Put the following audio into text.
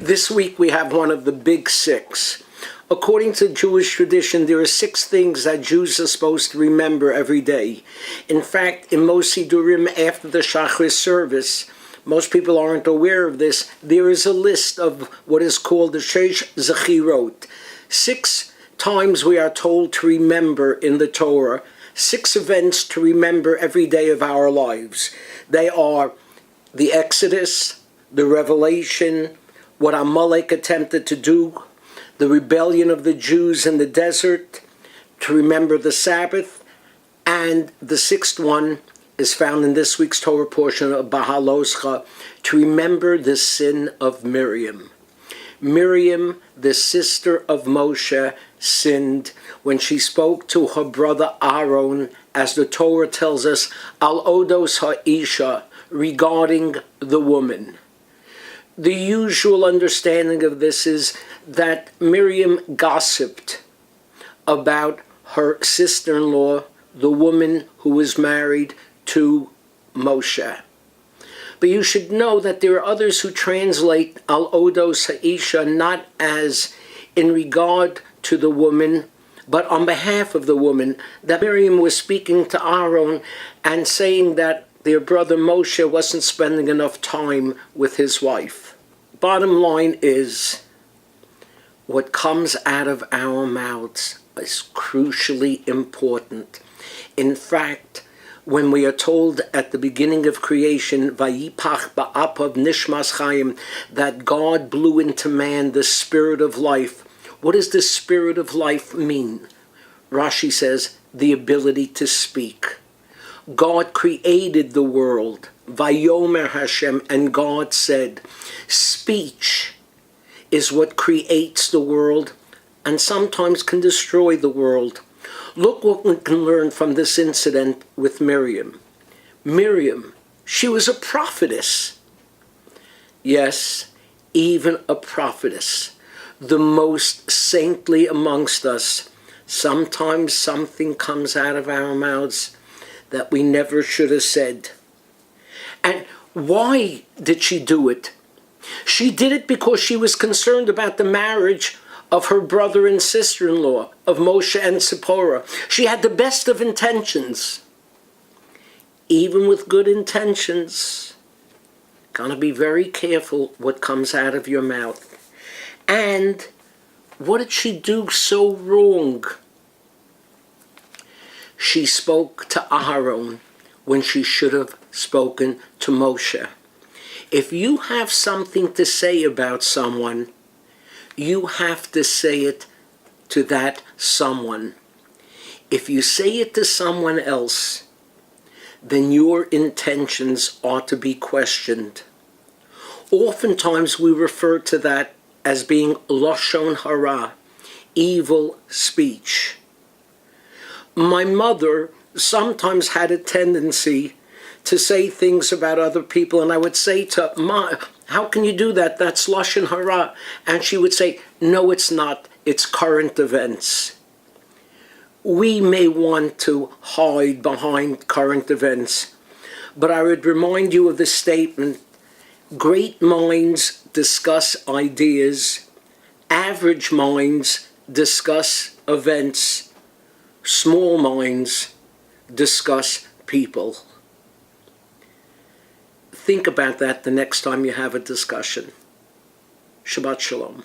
This week we have one of the big six. According to Jewish tradition, there are 6 things that Jews are supposed to remember every day. In fact, in most Sidurim after the Shachris service, most people aren't aware of this, there is a list of what is called the Sheish Zechirot. 6 times we are told to remember in the Torah, 6 events to remember every day of our lives. They are the Exodus, the Revelation, what Amalek attempted to do, the rebellion of the Jews in the desert, to remember the Sabbath, and the 6th one is found in this week's Torah portion of Beha'alotcha, to remember the sin of Miriam. Miriam, the sister of Moshe, sinned when she spoke to her brother Aaron, as the Torah tells us, al odos ha'isha, regarding the woman. The usual understanding of this is that Miriam gossiped about her sister-in-law, the woman who was married to Moshe. But you should know that there are others who translate al odos ha'isha not as in regard to the woman, but on behalf of the woman, that Miriam was speaking to Aaron and saying that their brother Moshe wasn't spending enough time with his wife. Bottom line is, what comes out of our mouths is crucially important. In fact, when we are told at the beginning of creation, Vayipach ba'apav nishmas chayim, that God blew into man the spirit of life, what does the spirit of life mean? Rashi says, the ability to speak. God created the world, Vayomer Hashem, and God said, speech is what creates the world and sometimes can destroy the world. Look what we can learn from this incident with Miriam. Miriam, she was a prophetess. Yes, even a prophetess, the most saintly amongst us. Sometimes something comes out of our mouths that we never should have said. And why did she do it? She did it because she was concerned about the marriage of her brother and sister-in-law, of Moshe and Zipporah. She had the best of intentions. Even with good intentions, gotta be very careful what comes out of your mouth. And what did she do so wrong? She spoke to Aaron when she should have spoken to Moshe. If you have something to say about someone, you have to say it to that someone. If you say it to someone else, then your intentions ought to be questioned. Oftentimes we refer to that as being lashon hara, evil speech. My mother sometimes had a tendency to say things about other people, and I would say to her, Ma, how can you do that? That's lashon hara. And she would say, no, it's not. It's current events. We may want to hide behind current events, but I would remind you of the statement, great minds discuss ideas, average minds discuss events, small minds discuss people. Think about that the next time you have a discussion. Shabbat Shalom.